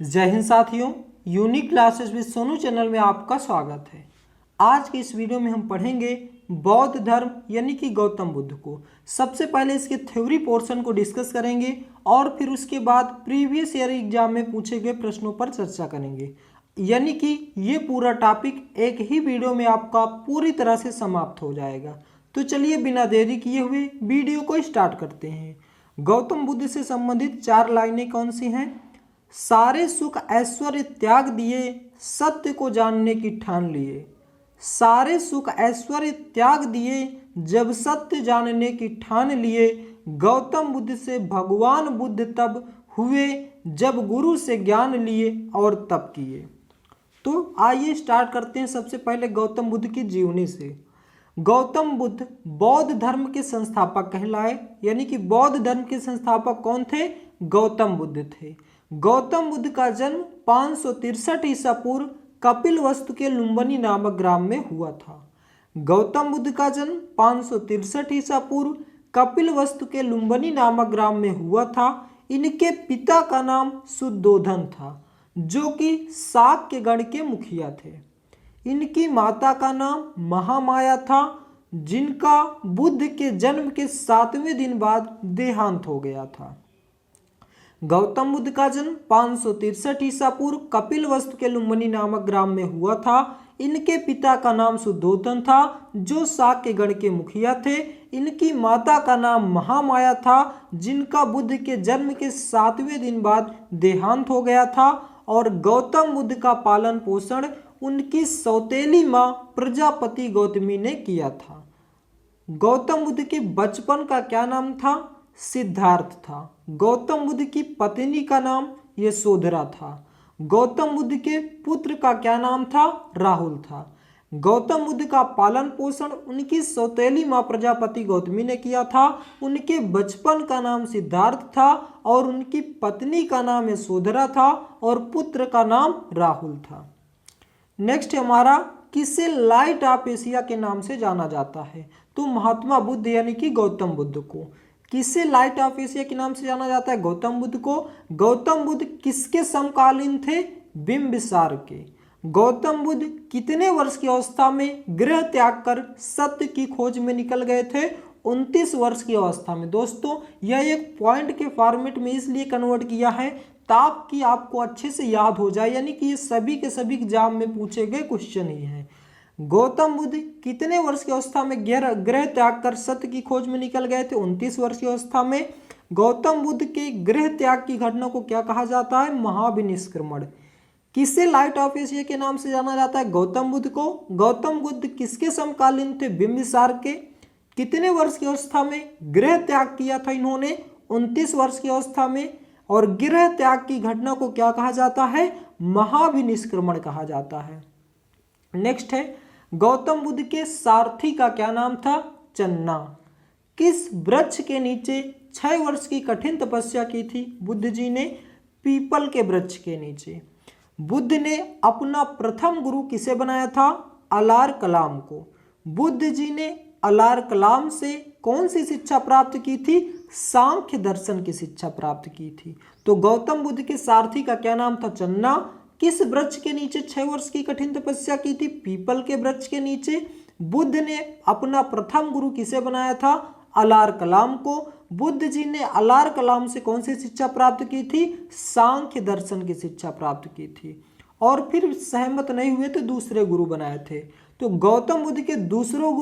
जय हिंद साथियों, unique classes with Sonu channel में आपका स्वागत है। आज के इस वीडियो में हम पढ़ेंगे बौद्ध धर्म यानी कि गौतम बुद्ध को। सबसे पहले इसके थ्योरी पोर्शन को डिस्कस करेंगे और फिर उसके बाद प्रीवियस ईयर एग्जाम में पूछे गए प्रश्नों पर चर्चा करेंगे। यानी कि ये पूरा टॉपिक एक ही वीडियो में आपका पूरी तरह से समाप्त हो जाएगा। तो चलिए बिना देरी किए हुए वीडियो को स्टार्ट करते हैं। गौतम बुद्ध से संबंधित 4 लाइनें कौन सी हैं? सारे सुख ऐश्वर्य त्याग दिए, सत्य को जानने की ठान लिए। सारे सुख ऐश्वर्य त्याग दिए, जब सत्य जानने की ठान लिए। गौतम बुद्ध से भगवान बुद्ध तब हुए, जब गुरु से ज्ञान लिए और तप किए। तो आइए स्टार्ट करते हैं सबसे पहले गौतम बुद्ध की जीवनी से। गौतम बुद्ध बौद्ध धर्म के संस्थापक कहलाए, यानी कि बौद्ध धर्म के संस्थापक कौन थे? गौतम बुद्ध थे। गौतम बुद्ध का जन्म 563 ईसा पूर्व कपिलवस्तु के लुम्बिनी नामक ग्राम में हुआ था। गौतम बुद्ध का जन्म 563 ईसा पूर्व कपिलवस्तु के लुम्बिनी नामक ग्राम में हुआ था। इनके पिता का नाम शुद्धोधन था, जो कि शाक्य गण के मुखिया थे। इनकी माता का नाम महामाया था, जिनका बुद्ध के जन्म के 7वें दिन बाद देहांत हो गया था। गौतम बुद्ध का जन्म 563 ईसा पूर्व कपिलवस्तु के लुम्बिनी नामक ग्राम में हुआ था। इनके पिता का नाम शुद्धोधन था, जो शाक्य गण के मुखिया थे। इनकी माता का नाम महामाया था, जिनका बुद्ध के जन्म के 7वें दिन बाद देहांत हो गया था। और गौतम बुद्ध का पालन पोषण उनकी सौतेली माँ प्रजापति गौतमी ने किया था। गौतम बुद्ध के बचपन का क्या नाम था? सिद्धार्थ था। गौतम बुद्ध की पत्नी का नाम यशोधरा था। गौतम बुद्ध के पुत्र का क्या नाम था? राहुल था। गौतम बुद्ध का पालन पोषण उनकी सौतेली माँ प्रजापति गौतमी ने किया था। उनके बचपन का नाम सिद्धार्थ था और उनकी पत्नी का नाम यशोधरा था और पुत्र का नाम राहुल था। नेक्स्ट हमारा, किसे लाइट ऑफ एशिया के नाम से जाना जाता है? तो महात्मा बुद्ध यानी कि गौतम बुद्ध को। किसे लाइट ऑफ एशिया के नाम से जाना जाता है? गौतम बुद्ध को। गौतम बुद्ध किसके समकालीन थे? बिंबिसार के। गौतम बुद्ध कितने वर्ष की अवस्था में गृह त्याग कर सत्य की खोज में निकल गए थे? 29 वर्ष की अवस्था में। दोस्तों, यह एक पॉइंट के फॉर्मेट में इसलिए कन्वर्ट किया है ताकि आपको अच्छे से याद हो जाए, यानी कि ये सभी के सभी एग्जाम में पूछे गए क्वेश्चन ही हैं। गौतम बुद्ध कितने वर्ष की अवस्था में गृह त्याग कर सत्य की खोज में निकल गए थे? 29 वर्ष की अवस्था में। गौतम बुद्ध के गृह त्याग की घटना को क्या कहा जाता है? महाविनिष्क्रमण। किसे लाइट ऑफ एशिया के नाम से जाना जाता है? गौतम बुद्ध को। गौतम बुद्ध किसके समकालीन थे? बिंबिसार के। कितने वर्ष की अवस्था में गृह त्याग किया था इन्होंने? 29 वर्ष की अवस्था में। और गृह त्याग की घटना को क्या कहा जाता है? महाविनिष्क्रमण कहा जाता है। नेक्स्ट है, गौतम बुद्ध के सारथी का क्या नाम था? चन्ना। किस वृक्ष के नीचे 6 वर्ष की कठिन तपस्या की थी बुद्ध जी ने? पीपल के वृक्ष के नीचे। बुद्ध ने अपना प्रथम गुरु किसे बनाया था? अलार कलाम को। बुद्ध जी ने अलार कलाम से कौन सी शिक्षा प्राप्त की थी? सांख्य दर्शन की शिक्षा प्राप्त की थी। तो गौतम बुद्ध के सारथी का क्या नाम था? चन्ना। किस वृक्ष के नीचे 6 वर्ष की कठिन तपस्या की थी? पीपल के वृक्ष के नीचे। बुद्ध ने अपना प्रथम गुरु किसे बनाया था? अलार कलाम को। बुद्ध जी ने अलार कलाम से कौन सी शिक्षा प्राप्त की थी? सांख्य दर्शन की शिक्षा प्राप्त की थी। और फिर सहमत नहीं हुए तो दूसरे गुरु बनाए थे। तो गौतम बुद्ध के दूसरे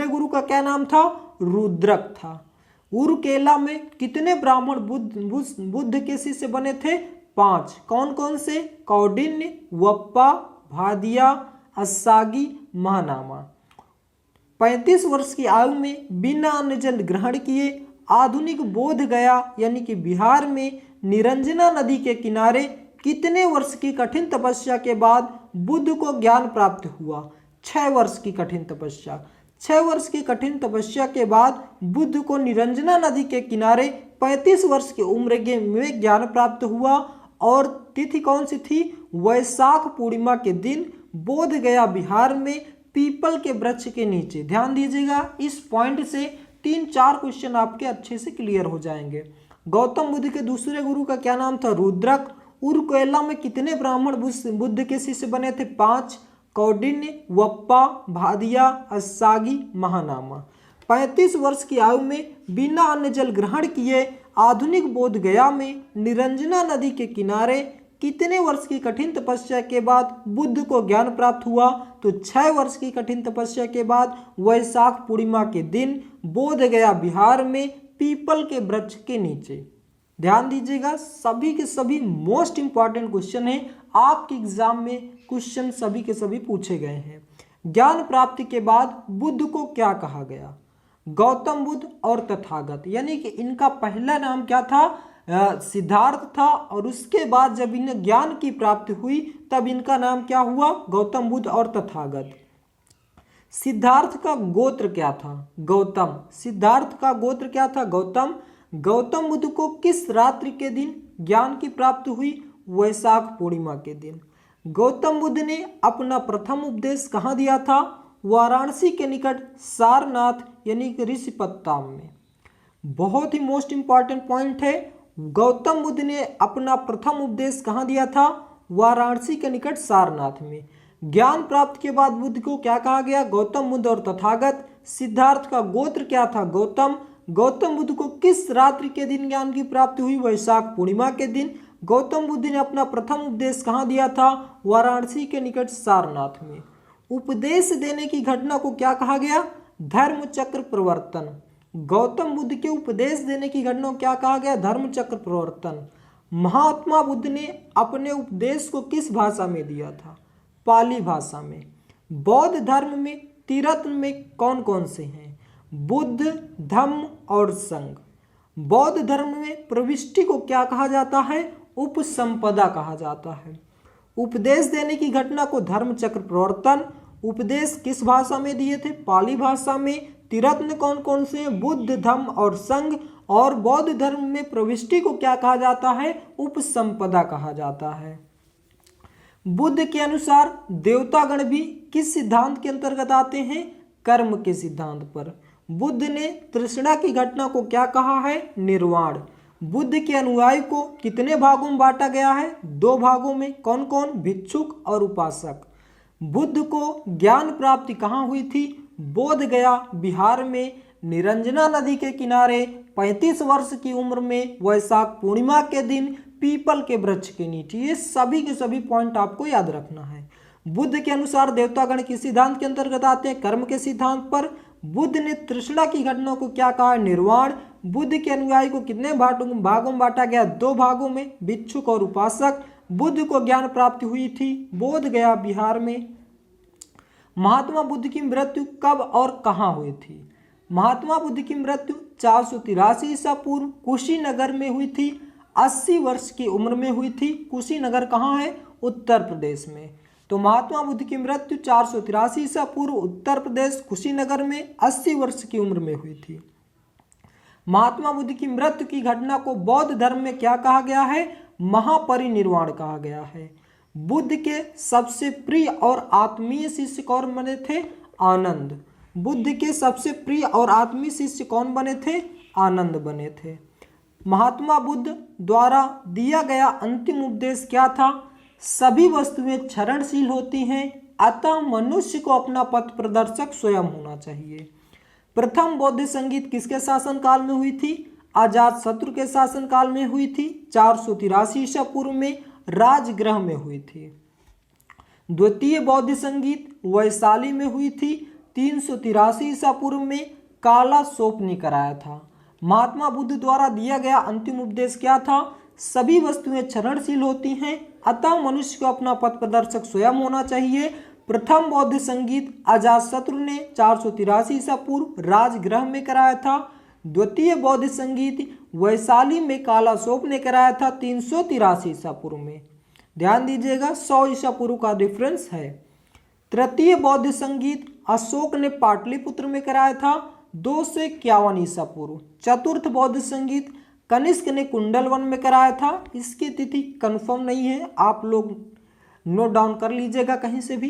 गुरु का क्या नाम था? रुद्रक था। उरकेला में कितने ब्राह्मण बुद्ध के शिष्य बने थे? 5। कौन कौन से? कौंडिन्य, वप्पा, भादिया, अस्सागी, महानामा। 35 वर्ष की आयु में बिना अन्न जल ग्रहण किए आधुनिक बोध गया यानी कि बिहार में निरंजना नदी के किनारे कितने वर्ष की कठिन तपस्या के बाद बुद्ध को ज्ञान प्राप्त हुआ? 6 वर्ष की कठिन तपस्या। 6 वर्ष की कठिन तपस्या के बाद बुद्ध को निरंजना नदी के किनारे 35 वर्ष की उम्र में ज्ञान प्राप्त हुआ। और तिथि कौन सी थी? वैशाख पूर्णिमा के दिन बोध गया बिहार में पीपल के वृक्ष के नीचे। ध्यान दीजिएगा, इस पॉइंट से 3-4 क्वेश्चन आपके अच्छे से क्लियर हो जाएंगे। गौतम बुद्ध के दूसरे गुरु का क्या नाम था? रुद्रक। उरकेला में कितने ब्राह्मण बुद्ध के शिष्य बने थे? 5। कौंडिन्य, वप्पा, भादिया, अस्सागी, महानामा। 35 वर्ष की आयु में बिना अन्न जल ग्रहण किए आधुनिक बोध गया में निरंजना नदी के किनारे कितने वर्ष की कठिन तपस्या के बाद बुद्ध को ज्ञान प्राप्त हुआ? तो 6 वर्ष की कठिन तपस्या के बाद वैशाख पूर्णिमा के दिन बोध गया बिहार में पीपल के वृक्ष के नीचे। ध्यान दीजिएगा, सभी के सभी मोस्ट इंपॉर्टेंट क्वेश्चन है, आपके एग्जाम में क्वेश्चन सभी के सभी पूछे गए हैं। ज्ञान प्राप्ति के बाद बुद्ध को क्या कहा गया? गौतम बुद्ध और तथागत, यानी कि इनका पहला नाम क्या था? सिद्धार्थ था, और उसके बाद जब इन्हें ज्ञान की प्राप्ति हुई तब इनका नाम क्या हुआ? गौतम बुद्ध और तथागत। सिद्धार्थ का गोत्र क्या था? गौतम। सिद्धार्थ का गोत्र क्या था? गौतम। गौतम बुद्ध को किस रात्रि के दिन ज्ञान की प्राप्ति हुई? वैशाख पूर्णिमा के दिन। गौतम बुद्ध ने अपना प्रथम उपदेश कहाँ दिया था? वाराणसी के निकट सारनाथ यानी कि ऋषिपत्ताम में। बहुत ही मोस्ट इंपॉर्टेंट पॉइंट है, गौतम बुद्ध ने अपना प्रथम उपदेश कहाँ दिया था? वाराणसी के निकट सारनाथ में। ज्ञान प्राप्त के बाद बुद्ध को क्या कहा गया? गौतम बुद्ध और तथागत। सिद्धार्थ का गोत्र क्या था? गौतम। गौतम बुद्ध को किस रात्रि के दिन ज्ञान की प्राप्ति हुई? वैशाख पूर्णिमा के दिन। गौतम बुद्ध ने अपना प्रथम उपदेश कहाँ दिया था? वाराणसी के निकट सारनाथ में। उपदेश देने की घटना को क्या कहा गया? धर्म चक्र प्रवर्तन। गौतम बुद्ध के उपदेश देने की घटना को क्या कहा गया? धर्म चक्र प्रवर्तन। महात्मा बुद्ध ने अपने उपदेश को किस भाषा में दिया था? पाली भाषा में। बौद्ध धर्म में तीर्थन में कौन कौन से हैं? बुद्ध, धम्म और संघ। बौद्ध धर्म में प्रविष्टि को क्या कहा जाता है? उपसंपदा कहा जाता है। उपदेश देने की घटना को धर्म चक्र प्रवर्तन। उपदेश किस भाषा में दिए थे? पाली भाषा में। तीर्थन कौन कौन से हैं? बुद्ध, धम्म और संघ। और बौद्ध धर्म में प्रविष्टि को क्या कहा जाता है? उपसंपदा कहा जाता है। बुद्ध के अनुसार देवतागण भी किस सिद्धांत के अंतर्गत आते हैं? कर्म के सिद्धांत पर। बुद्ध ने तृष्णा की घटना को क्या कहा है? निर्वाण। बुद्ध के अनुयायी को कितने भागों में बांटा गया है? 2 भागों में। कौन कौन? भिक्षुक और उपासक। बुद्ध को ज्ञान प्राप्ति कहाँ हुई थी? बोध गया बिहार में निरंजना नदी के किनारे 35 वर्ष की उम्र में वैशाख पूर्णिमा के दिन पीपल के वृक्ष के नीचे। ये सभी के सभी पॉइंट आपको याद रखना है। बुद्ध के अनुसार देवतागण किस सिद्धांत के अंतर्गत आते हैं? कर्म के सिद्धांत पर। बुद्ध ने तृष्णा की घटना को क्या कहा? निर्वाण। बुद्ध के अनुयायी को कितने भागों में बांटा गया? 2 भागों में, भिक्षुक और उपासक। बुद्ध को ज्ञान प्राप्ति हुई थी बोध गया बिहार में। महात्मा बुद्ध की मृत्यु कब और कहाँ हुई थी? महात्मा बुद्ध की मृत्यु 483 ईसा पूर्व कुशीनगर में हुई थी। 80 वर्ष की उम्र में हुई थी। कुशीनगर कहाँ है? उत्तर प्रदेश में। तो महात्मा बुद्ध की मृत्यु 483 ईसा पूर्व उत्तर प्रदेश कुशीनगर में 80 वर्ष की उम्र में हुई थी। महात्मा बुद्ध की मृत्यु की घटना को बौद्ध धर्म में क्या कहा गया है? महापरिनिर्वाण कहा गया है। बुद्ध के सबसे प्रिय और आत्मीय शिष्य कौन बने थे? आनंद। बुद्ध के सबसे प्रिय और आत्मीय शिष्य कौन बने थे? आनंद बने थे। महात्मा बुद्ध द्वारा दिया गया अंतिम उपदेश क्या था? सभी वस्तुएं क्षरणशील होती हैं, अतः मनुष्य को अपना पथ प्रदर्शक स्वयं होना चाहिए। प्रथम बौद्ध संगीत किसके शासनकाल में हुई थी? अजात शत्रु के शासनकाल में हुई थी। 483 ईसा पूर्व में राजगृह में हुई थी। द्वितीय बौद्ध संगीत वैशाली में हुई थी। 383 ईसा पूर्व में काला सोप ने कराया था। महात्मा बुद्ध द्वारा दिया गया अंतिम उपदेश क्या था? सभी वस्तुएं क्षरणशील होती हैं, अतः मनुष्य को अपना पथ प्रदर्शक स्वयं होना चाहिए। प्रथम बौद्ध संगीत अजातशत्रु ने 483 ईसा पूर्व राजगृह में कराया था। द्वितीय बौद्ध संगीत वैशाली में काला सोप ने कराया था 383 ईसा पूर्व में। ध्यान दीजिएगा, 100 ईसा पूर्व का डिफरेंस है। तृतीय बौद्ध संगीत अशोक ने पाटलिपुत्र में कराया था 251 ईसा पूर्व। चतुर्थ बौद्ध संगीत कनिष्क ने कुंडलवन में कराया था। इसकी तिथि कंफर्म नहीं है, आप लोग नोट डाउन कर लीजिएगा कहीं से भी।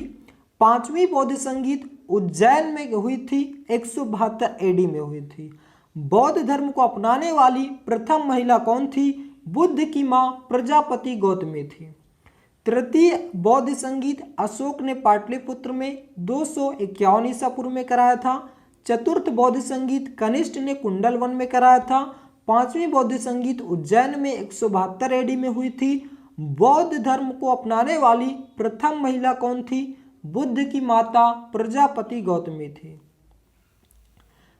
पांचवी बौद्ध संगीत उज्जैन में हुई थी, 172 एडी में हुई थी। बौद्ध धर्म को अपनाने वाली प्रथम महिला कौन थी? बुद्ध की मां प्रजापति गौतमी थी। तृतीय बौद्ध संगीत अशोक ने पाटलिपुत्र में 251 ईसा पूर्व में कराया था। चतुर्थ बौद्ध संगीत कनिष्ठ ने कुंडलवन में कराया था। पांचवी बौद्ध संगीत उज्जैन में 172 एडी में हुई थी। बौद्ध धर्म को अपनाने वाली प्रथम महिला कौन थी? बुद्ध की माता प्रजापति गौतमी थी।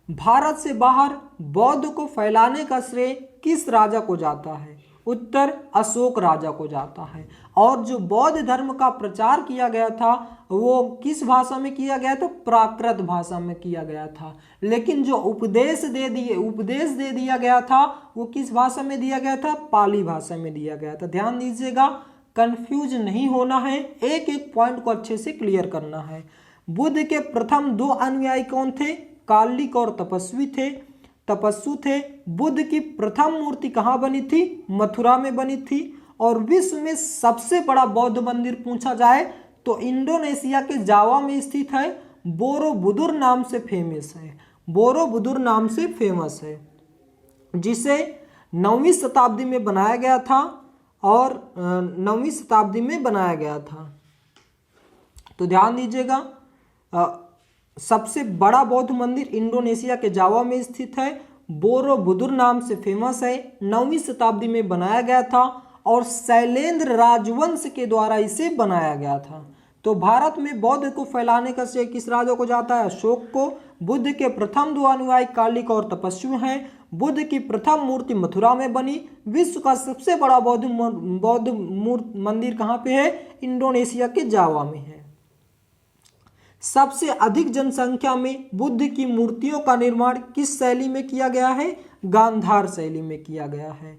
भारत से बाहर बौद्ध को फैलाने का श्रेय किस राजा को जाता है? उत्तर अशोक राजा को जाता है। और जो बौद्ध धर्म का प्रचार किया गया था वो किस भाषा में किया गया था? प्राकृत भाषा में किया गया था। लेकिन जो उपदेश दे दिया गया था वो किस भाषा में दिया गया था? पाली भाषा में दिया गया था। ध्यान दीजिएगा, कंफ्यूज नहीं होना है, एक एक पॉइंट को अच्छे से क्लियर करना है। बुद्ध के प्रथम 2 अनुयायी कौन थे? कालिक और तपस्वी थे। बुद्ध की प्रथम मूर्ति कहाँ बनी थी? मथुरा में बनी थी। और विश्व में सबसे बड़ा बौद्ध मंदिर पूछा जाए तो इंडोनेशिया के जावा में स्थित है। बोरोबुदुर नाम से फेमस है, जिसे 9वीं शताब्दी में बनाया गया था तो ध्यान दीजिएगा, सबसे बड़ा बौद्ध मंदिर इंडोनेशिया के जावा में स्थित है। बोरोबुदुर नाम से फेमस है, 9वीं शताब्दी में बनाया गया था और शैलेंद्र राजवंश के द्वारा इसे बनाया गया था। तो भारत में बौद्ध को फैलाने का श्रेय किस राजा को जाता है? अशोक को। बुद्ध के प्रथम 2 अनुयायी कालिक और तपस्वी हैं। बुद्ध की प्रथम मूर्ति मथुरा में बनी। विश्व का सबसे बड़ा बौद्ध मंदिर कहाँ पे है? इंडोनेशिया के जावा में है। सबसे अधिक जनसंख्या में बुद्ध की मूर्तियों का निर्माण किस शैली में किया गया है? गांधार शैली में किया गया है।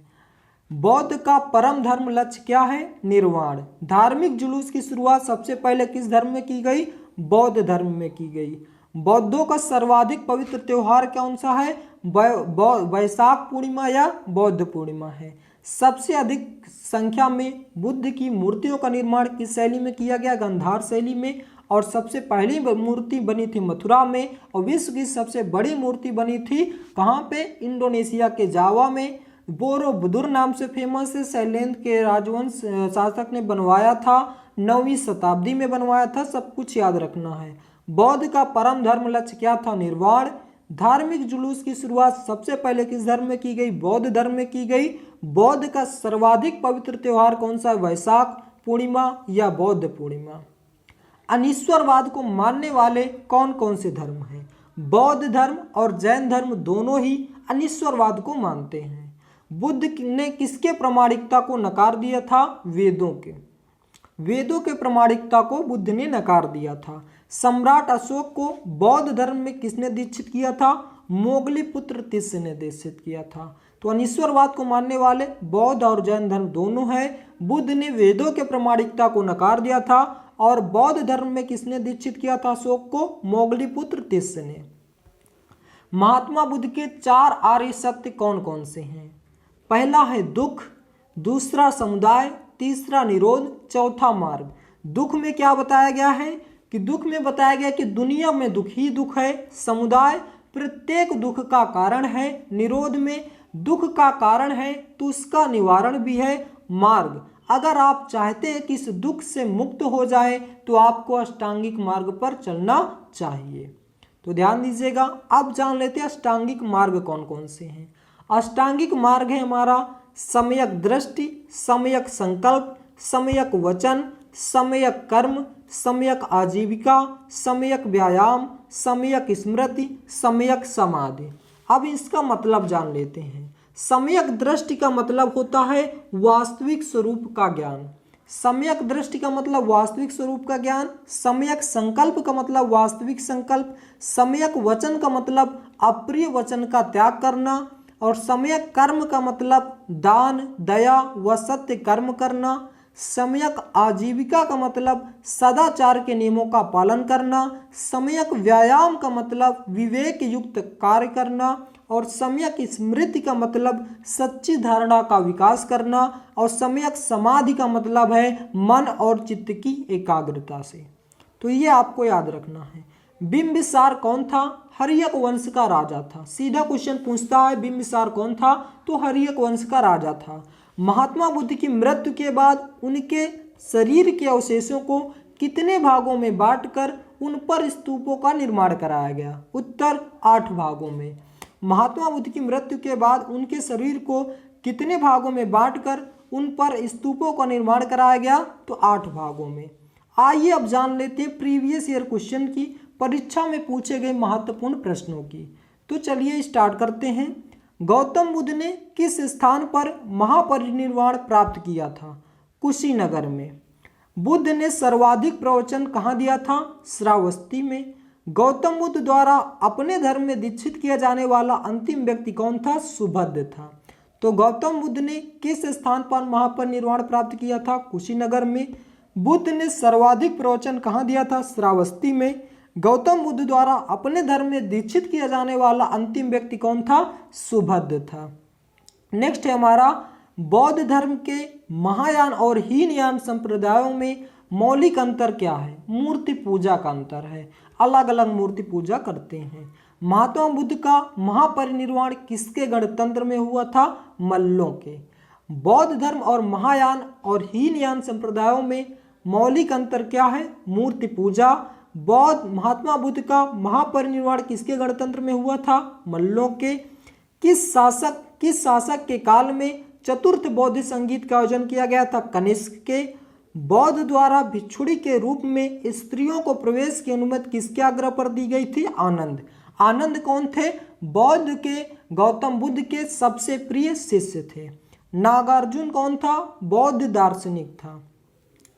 बौद्ध का परम धर्म लक्ष्य क्या है? निर्वाण। धार्मिक जुलूस की शुरुआत सबसे पहले किस धर्म में की गई? बौद्ध धर्म में की गई। बौद्धों का सर्वाधिक पवित्र त्योहार कौन सा है? वैशाख पूर्णिमा या बौद्ध पूर्णिमा है। सबसे अधिक संख्या में बुद्ध की मूर्तियों का निर्माण किस शैली में किया गया? गांधार शैली में। और सबसे पहली मूर्ति बनी थी मथुरा में और विश्व की सबसे बड़ी मूर्ति बनी थी कहाँ पे? इंडोनेशिया के जावा में। बोरोबुदुर नाम से फेमस है। शैलेंद्र के राजवंश शासक ने बनवाया था, 9वीं शताब्दी में बनवाया था। सब कुछ याद रखना है। बौद्ध का परम धर्म लक्ष्य क्या था? निर्वाण। धार्मिक जुलूस की शुरुआत सबसे पहले किस धर्म में की गई? बौद्ध धर्म में की गई। बौद्ध का सर्वाधिक पवित्र त्योहार कौन सा है? वैशाख पूर्णिमा या बौद्ध पूर्णिमा। अनीश्वरवाद को मानने वाले कौन कौन से धर्म हैं? बौद्ध धर्म और जैन धर्म दोनों ही अनीश्वरवाद को मानते हैं। बुद्ध ने किसके प्रामाणिकता को नकार दिया था? वेदों के प्रामाणिकता को बुद्ध ने नकार दिया था। सम्राट अशोक को बौद्ध धर्म में किसने दीक्षित किया था? मोगलीपुत्र तिस्य ने दीक्षित किया था। तो अनीश्वरवाद को मानने वाले बौद्ध और जैन धर्म दोनों हैं। बुद्ध ने वेदों के प्रामाणिकता को नकार दिया था और बौद्ध धर्म में किसने दीक्षित किया था अशोक को? मोगलीपुत्र तिस्य ने। महात्मा बुद्ध के 4 आर्य सत्य कौन कौन से हैं? पहला है दुख, दूसरा समुदाय, तीसरा निरोध, चौथा मार्ग। दुख में क्या बताया गया है? कि दुख में बताया गया कि दुनिया में दुख ही दुख है। समुदाय प्रत्येक दुख का कारण है। निरोध में दुख का कारण है तो उसका निवारण भी है। मार्ग, अगर आप चाहते हैं कि इस दुख से मुक्त हो जाए तो आपको अष्टांगिक मार्ग पर चलना चाहिए। तो ध्यान दीजिएगा, अब जान लेते हैं अष्टांगिक मार्ग कौन कौन से हैं। अष्टांगिक मार्ग है हमारा सम्यक दृष्टि, सम्यक संकल्प, सम्यक वचन, सम्यक कर्म, सम्यक आजीविका, सम्यक व्यायाम, सम्यक स्मृति, सम्यक समाधि। अब इसका मतलब जान लेते हैं। सम्यक दृष्टि का मतलब होता है वास्तविक स्वरूप का ज्ञान। सम्यक दृष्टि का मतलब वास्तविक स्वरूप का ज्ञान। सम्यक संकल्प का मतलब वास्तविक संकल्प। सम्यक वचन का मतलब अप्रिय वचन का त्याग करना। और सम्यक कर्म का मतलब दान, दया व सत्य कर्म करना। सम्यक आजीविका का मतलब सदाचार के नियमों का पालन करना। सम्यक व्यायाम का मतलब विवेक युक्त कार्य करना। और सम्यक स्मृति का मतलब सच्ची धारणा का विकास करना। और सम्यक समाधि का मतलब है मन और चित्त की एकाग्रता से। तो ये आपको याद रखना है। बिंबिसार कौन था? हर्यक वंश का राजा था। सीधा क्वेश्चन पूछता है बिंबिसार कौन था? तो हर्यक वंश का राजा था। महात्मा बुद्ध की मृत्यु के बाद उनके शरीर के अवशेषों को कितने भागों में बांटकर उन पर स्तूपों का निर्माण कराया गया? उत्तर 8 भागों में। महात्मा बुद्ध की मृत्यु के बाद उनके शरीर को कितने भागों में बांटकर उन पर स्तूपों का निर्माण कराया गया? तो 8 भागों में। आइए अब जान लेते हैं प्रीवियस ईयर क्वेश्चन की, परीक्षा में पूछे गए महत्वपूर्ण प्रश्नों की। तो चलिए स्टार्ट करते हैं। गौतम बुद्ध ने किस स्थान पर महापरिनिर्वाण प्राप्त किया था? कुशीनगर में। बुद्ध ने सर्वाधिक प्रवचन कहाँ दिया था? श्रावस्ती में। गौतम बुद्ध द्वारा अपने धर्म में दीक्षित किया जाने वाला अंतिम व्यक्ति कौन था? सुभद्र था। तो गौतम बुद्ध ने किस स्थान पर महापरिनिर्वाण प्राप्त किया था? कुशीनगर में। बुद्ध ने सर्वाधिक प्रवचन कहाँ दिया था? श्रावस्ती में। गौतम बुद्ध द्वारा अपने धर्म में दीक्षित किया जाने वाला अंतिम व्यक्ति कौन था? सुभद्र था। नेक्स्ट है हमारा, बौद्ध धर्म के महायान और हीनयान संप्रदायों में मौलिक अंतर क्या है? मूर्ति पूजा का अंतर है, अलग अलग मूर्ति पूजा करते हैं। महात्मा बुद्ध का महापरिनिर्वाण किसके गणतंत्र में हुआ था? मल्लों के। बौद्ध धर्म और महायान और हीनयान संप्रदायों में मौलिक अंतर क्या है? मूर्ति पूजा। महात्मा बुद्ध का महापरिनिर्वाण किसके गणतंत्र में हुआ था? मल्लों के। किस शासक के काल में चतुर्थ बौद्ध संगीत का आयोजन किया गया था? कनिष्क के। बौद्ध द्वारा भिक्षुणी के रूप में स्त्रियों को प्रवेश की अनुमति किसके आग्रह पर दी गई थी? आनंद। आनंद कौन थे? बौद्ध के गौतम बुद्ध के सबसे प्रिय शिष्य थे। नागार्जुन कौन था? बौद्ध दार्शनिक था।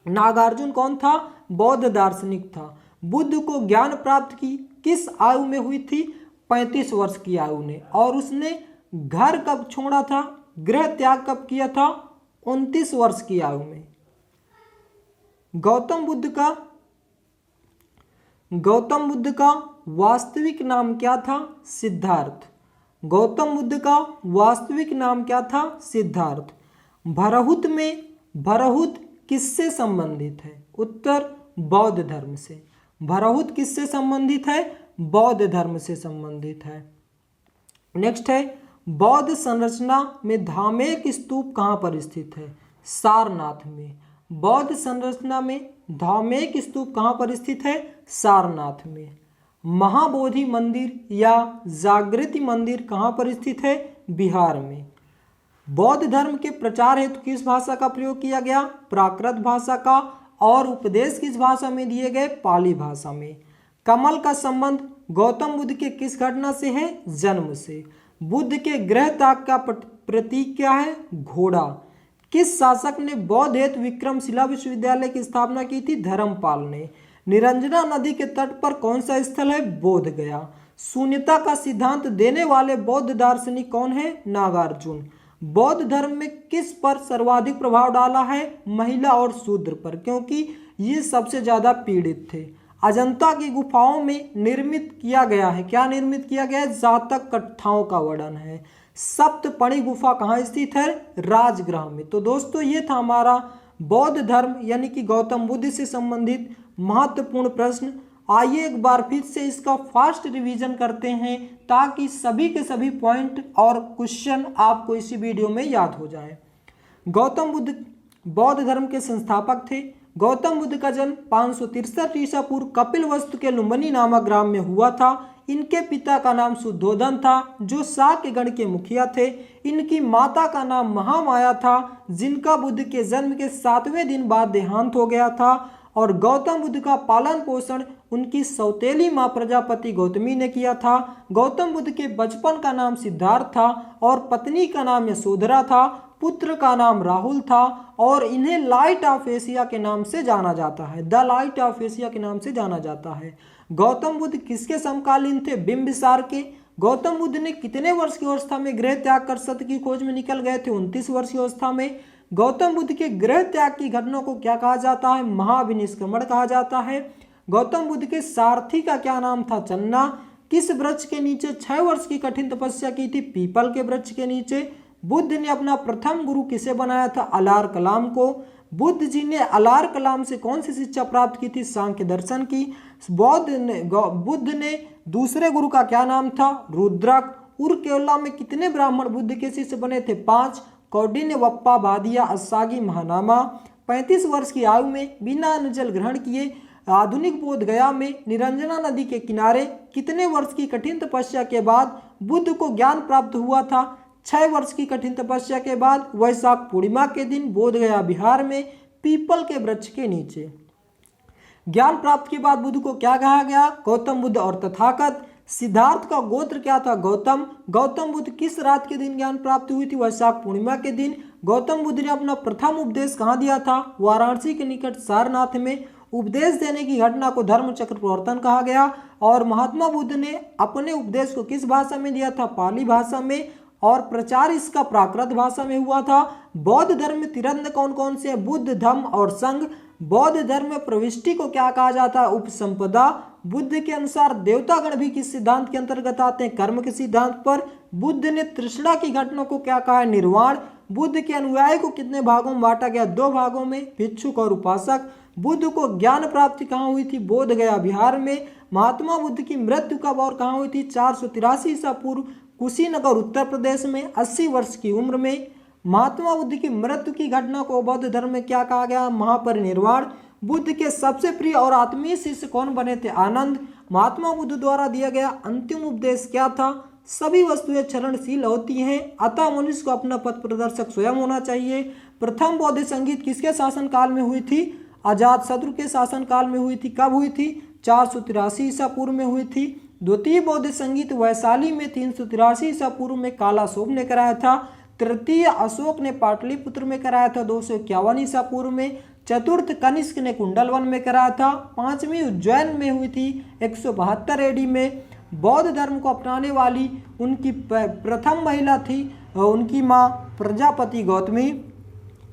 नागार्जुन कौन था? बौद्ध दार्शनिक था। बुद्ध को ज्ञान प्राप्त की किस आयु में हुई थी? 35 वर्ष की आयु में। और उसने घर कब छोड़ा था? गृह त्याग कब किया था? 29 वर्ष की आयु में। गौतम बुद्ध का वास्तविक नाम क्या था? सिद्धार्थ। गौतम बुद्ध का वास्तविक नाम क्या था? सिद्धार्थ। भरहुत किससे संबंधित है? उत्तर, बौद्ध धर्म से। भरहुत किससे संबंधित है? बौद्ध धर्म से संबंधित है। नेक्स्ट है, बौद्ध संरचना में धामेक स्तूप कहाँ पर स्थित है? सारनाथ में। बौद्ध संरचना में धामेक स्तूप कहाँ पर स्थित है? सारनाथ में। महाबोधि मंदिर या जागृति मंदिर कहाँ पर स्थित है? बिहार में। बौद्ध धर्म के प्रचार हेतु किस भाषा का प्रयोग किया गया? प्राकृत भाषा का। और उपदेश किस भाषा में दिए गए? पाली भाषा में। कमल का संबंध गौतम बुद्ध के किस घटना से है? जन्म से। बुद्ध के गृह त्याग का प्रतीक क्या है? घोड़ा। किस शासक ने बौद्ध हेतु विक्रमशिला विश्वविद्यालय की स्थापना की थी? धर्मपाल ने। निरंजना नदी के तट पर कौन सा स्थल है? बोध गया। शून्यता का सिद्धांत देने वाले बौद्ध दार्शनिक कौन है? नागार्जुन। बौद्ध धर्म में किस पर सर्वाधिक प्रभाव डाला है? महिला और शूद्र पर, क्योंकि ये सबसे ज्यादा पीड़ित थे। अजंता की गुफाओं में निर्मित किया गया है, क्या निर्मित किया गया है? जातक कथाओं का वर्णन है। सप्तपणी गुफा कहाँ स्थित है? राजगृह में। तो दोस्तों ये था हमारा बौद्ध धर्म यानी कि गौतम बुद्ध से संबंधित महत्वपूर्ण प्रश्न। आइए एक बार फिर से इसका फास्ट रिवीजन करते हैं ताकि सभी के सभी पॉइंट और क्वेश्चन आपको इसी वीडियो में याद हो जाए। गौतम बुद्ध बौद्ध धर्म के संस्थापक थे। गौतम बुद्ध का जन्म 563 ईसा पूर्व कपिलवस्तु के लुम्बिनी नामक ग्राम में हुआ था। इनके पिता का नाम शुद्धोधन था जो शाक्य गण के मुखिया थे। इनकी माता का नाम महामाया था जिनका बुद्ध के जन्म के 7वें दिन बाद देहांत हो गया था। और गौतम बुद्ध का पालन पोषण उनकी सौतेली माँ प्रजापति गौतमी ने किया था। गौतम बुद्ध के बचपन का नाम सिद्धार्थ था और पत्नी का नाम यशोधरा था। पुत्र का नाम राहुल था और इन्हें लाइट ऑफ एशिया के नाम से जाना जाता है। द लाइट ऑफ एशिया के नाम से जाना जाता है। गौतम बुद्ध किसके समकालीन थे? बिंबिसार के। गौतम बुद्ध ने कितने वर्ष की अवस्था में गृह त्याग कर सत्य की खोज में निकल गए थे? 29 वर्ष की अवस्था में। गौतम बुद्ध के गृह त्याग की घटना को क्या कहा जाता है? महाविनिष्क्रमण कहा जाता है। गौतम बुद्ध के सारथी का क्या नाम था? चन्ना। किस वृक्ष के नीचे 6 वर्ष की कठिन तपस्या की थी? पीपल के वृक्ष के नीचे। बुद्ध ने अपना प्रथम गुरु किसे बनाया था? अलार कलाम को। बुद्ध जी ने अलार कलाम से कौन सी शिक्षा प्राप्त की थी? सांख्य दर्शन की। बुद्ध ने दूसरे गुरु का क्या नाम था? रुद्रक। उरकेला में कितने ब्राह्मण बुद्ध के शिष्य बने थे? 5। कौंडिन्यवप्पा भादिया अस्सागी महानामा। 35 वर्ष की आयु में बिना अन्न जल ग्रहण किए आधुनिक बोध गया में निरंजना नदी के किनारे कितने वर्ष की कठिन तपस्या के बाद बुद्ध को ज्ञान प्राप्त हुआ था? 6 वर्ष की कठिन तपस्या के बाद वैशाख पूर्णिमा के दिन बोध गया बिहार में पीपल के वृक्ष के नीचे। ज्ञान प्राप्त के बाद बुद्ध को क्या कहा गया? गौतम बुद्ध और तथागत। सिद्धार्थ का गोत्र क्या था? गौतम। गौतम बुद्ध किस रात के दिन ज्ञान प्राप्ति हुई थी? वैशाख पूर्णिमा के दिन। गौतम बुद्ध ने अपना प्रथम उपदेश कहाँ दिया था? वाराणसी के निकट सारनाथ में। उपदेश देने की घटना को धर्म चक्र प्रवर्तन कहा गया। और महात्मा बुद्ध ने अपने उपदेश को किस भाषा में दिया था? पाली भाषा में। और प्रचार इसका प्राकृत भाषा में हुआ था। बौद्ध धर्म में तिरंद कौन कौन से हैं? बुद्ध, धम्म और संघ। बौद्ध धर्म में प्रविष्टि को क्या कहा जाता है? उपसंपदा। बुद्ध के अनुसार देवतागण भी किस सिद्धांत के अंतर्गत आते हैं? कर्म के सिद्धांत पर। बुद्ध ने तृष्णा की घटना को क्या कहा है? निर्वाण। बुद्ध के अनुयायी को कितने भागों में बांटा गया? 2 भागों में, भिक्षुक और उपासक। बुद्ध को ज्ञान प्राप्ति कहाँ हुई थी? बोध गया बिहार में। महात्मा बुद्ध की मृत्यु कब और कहाँ हुई थी? 483 ईसा पूर्व, कुशीनगर उत्तर प्रदेश में, 80 वर्ष की उम्र में। महात्मा बुद्ध की मृत्यु की घटना को बौद्ध धर्म में क्या कहा गया? महापरिनिर्वाण। बुद्ध के सबसे प्रिय और आत्मीय शिष्य कौन बने थे? आनंद। महात्मा बुद्ध द्वारा दिया गया अंतिम उपदेश क्या था? सभी वस्तुएं क्षरणशील होती हैं, अतः मनुष्य को अपना पथ प्रदर्शक स्वयं होना चाहिए। प्रथम बौद्ध संगीत किसके शासनकाल में हुई थी? अजातशत्रु के शासनकाल में हुई थी। कब हुई थी? 483 ईसा पूर्व में हुई थी। द्वितीय बौद्ध संगीत वैशाली में 383 ईसा पूर्व में कालाशोभ ने कराया था। तृतीय अशोक ने पाटलिपुत्र में कराया था 251 ईसा पूर्व में। चतुर्थ कनिष्क ने कुंडलवन में कराया था। 5वीं उज्जैन में हुई थी 172 एडी में। बौद्ध धर्म को अपनाने वाली उनकी प्रथम महिला थी उनकी माँ प्रजापति गौतमी।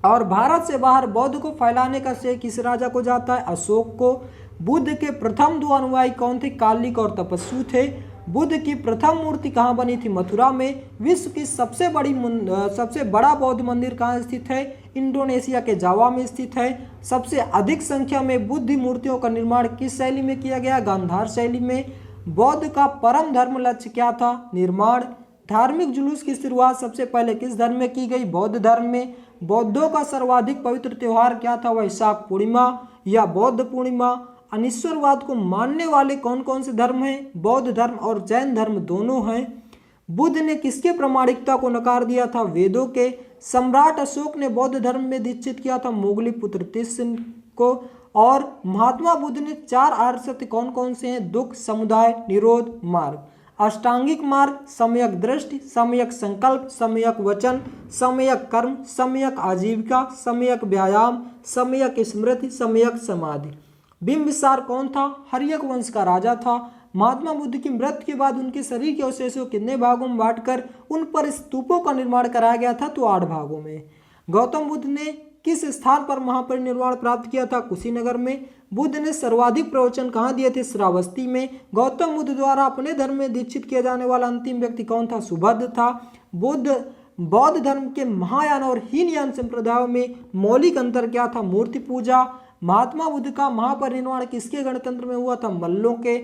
और भारत से बाहर बौद्ध को फैलाने का श्रेय किस राजा को जाता है? अशोक को। बुद्ध के प्रथम 2 अनुयायी कौन थे? कालिक और तपस्वी थे। बुद्ध की प्रथम मूर्ति कहाँ बनी थी? मथुरा में। विश्व की सबसे बड़ा बौद्ध मंदिर कहाँ स्थित है? इंडोनेशिया के जावा में स्थित है। सबसे अधिक संख्या में बुद्ध मूर्तियों का निर्माण किस शैली में किया गया? गांधार शैली में। बौद्ध का परम धर्म लक्ष्य क्या था? निर्माण। धार्मिक जुलूस की शुरुआत सबसे पहले किस धर्म में की गई? बौद्ध धर्म में। बौद्धों का सर्वाधिक पवित्र त्योहार क्या था? वैशाख पूर्णिमा या बौद्ध पूर्णिमा। अनिश्वरवाद को मानने वाले कौन कौन से धर्म हैं? बौद्ध धर्म और जैन धर्म दोनों हैं। बुद्ध ने किसके प्रामाणिकता को नकार दिया था? वेदों के। सम्राट अशोक ने बौद्ध धर्म में दीक्षित किया था मोगली पुत्र तिस्न को। और महात्मा बुद्ध ने 4 आर्य सत्य कौन कौन से हैं? दुख, समुदाय, निरोध, मार्ग। अष्टांगिक मार्ग, सम्यक दृष्टि, सम्यक संकल्प, सम्यक वचन, सम्यक कर्म, सम्यक आजीविका, सम्यक व्यायाम, सम्यक स्मृति, सम्यक समाधि। बिंबिसार कौन था? हर्यक वंश का राजा था। महात्मा बुद्ध की मृत्यु के बाद उनके शरीर के अवशेषों को कितने भागों में बांटकर उन पर स्तूपों का निर्माण कराया गया था? तो 8 भागों में। गौतम बुद्ध ने किस स्थान पर महापरिनिर्वाण प्राप्त किया था? कुशीनगर में। बुद्ध ने सर्वाधिक प्रवचन कहाँ दिए थे? श्रावस्ती में। गौतम बुद्ध द्वारा अपने धर्म में दीक्षित किया जाने वाला अंतिम व्यक्ति कौन था? सुभद्र था। बौद्ध धर्म के महायान और हीनयान संप्रदायों में मौलिक अंतर क्या था? मूर्ति पूजा। महात्मा बुद्ध का महापरिनिर्वाण किसके गणतंत्र में हुआ था? मल्लों के।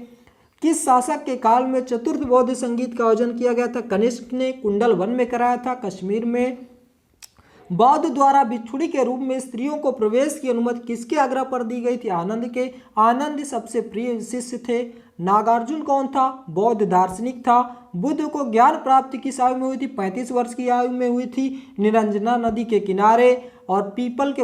किस शासक के काल में चतुर्थ बौद्ध संगीत का आयोजन किया गया था? कनिष्क ने। कुंडल वन में कराया था, कश्मीर में। बौद्ध द्वारा भिक्षुणी के रूप में स्त्रियों को प्रवेश की अनुमति किसके आग्रह पर दी गई थी? आनंद के। आनंद सबसे प्रिय शिष्य थे। नागार्जुन कौन था? बौद्ध दार्शनिक था। बुद्ध को ज्ञान प्राप्ति किस आयु में हुई थी? 35 वर्ष की आयु में हुई थी। निरंजना नदी के किनारे और पीपल के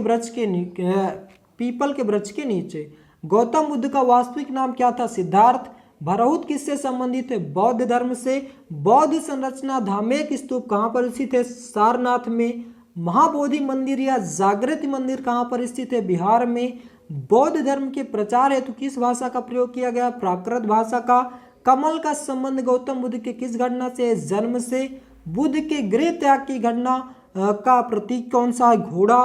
वृक्ष के नीचे। गौतम बुद्ध का वास्तविक नाम क्या था? सिद्धार्थ। भरहुत किससे संबंधित है? बौद्ध धर्म से। बौद्ध संरचना धामेक स्तूप कहाँ पर स्थित है? सारनाथ में। महाबोधि मंदिर या जागृति मंदिर कहाँ पर स्थित है? बिहार में। बौद्ध धर्म के प्रचार हेतु किस भाषा का प्रयोग किया गया? प्राकृत भाषा का। कमल का संबंध गौतम बुद्ध के किस घटना से? जन्म से। बुद्ध के गृह त्याग की घटना का प्रतीक कौन सा है? घोड़ा।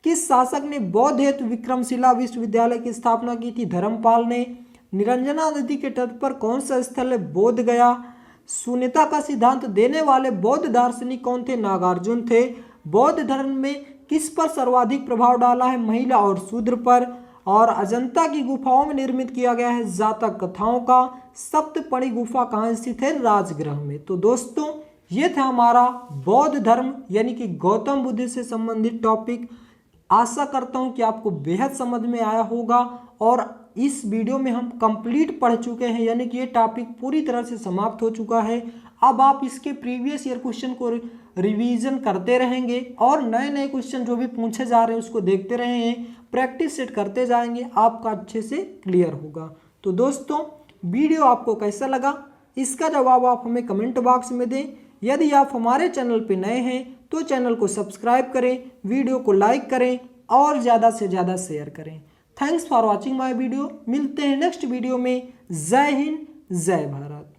किस शासक ने बौद्ध हेतु विक्रमशिला विश्वविद्यालय की स्थापना की थी? धर्मपाल ने। निरंजना नदी के तट पर कौन सा स्थल है? बोध गया। शून्यता का सिद्धांत देने वाले बौद्ध दार्शनिक कौन थे? नागार्जुन थे। बौद्ध धर्म में किस पर सर्वाधिक प्रभाव डाला है? महिला और शूद्र पर। और अजंता की गुफाओं में निर्मित किया गया है जातक कथाओं का। सप्तपड़ी गुफा कहाँ स्थित है? राजगृह में। तो दोस्तों ये था हमारा बौद्ध धर्म यानी कि गौतम बुद्ध से संबंधित टॉपिक। आशा करता हूं कि आपको बेहद समझ में आया होगा और इस वीडियो में हम कंप्लीट पढ़ चुके हैं, यानी कि ये टॉपिक पूरी तरह से समाप्त हो चुका है। अब आप इसके प्रीवियस ईयर क्वेश्चन को रिवीजन करते रहेंगे और नए नए क्वेश्चन जो भी पूछे जा रहे हैं उसको देखते रहेंगे, प्रैक्टिस सेट करते जाएंगे, आपका अच्छे से क्लियर होगा। तो दोस्तों, वीडियो आपको कैसा लगा इसका जवाब आप हमें कमेंट बॉक्स में दें। यदि आप हमारे चैनल पर नए हैं तो चैनल को सब्सक्राइब करें, वीडियो को लाइक करें और ज़्यादा से ज़्यादा शेयर करें। Thanks for watching my video. मिलते हैं नेक्स्ट वीडियो में। जय हिंद, जय भारत।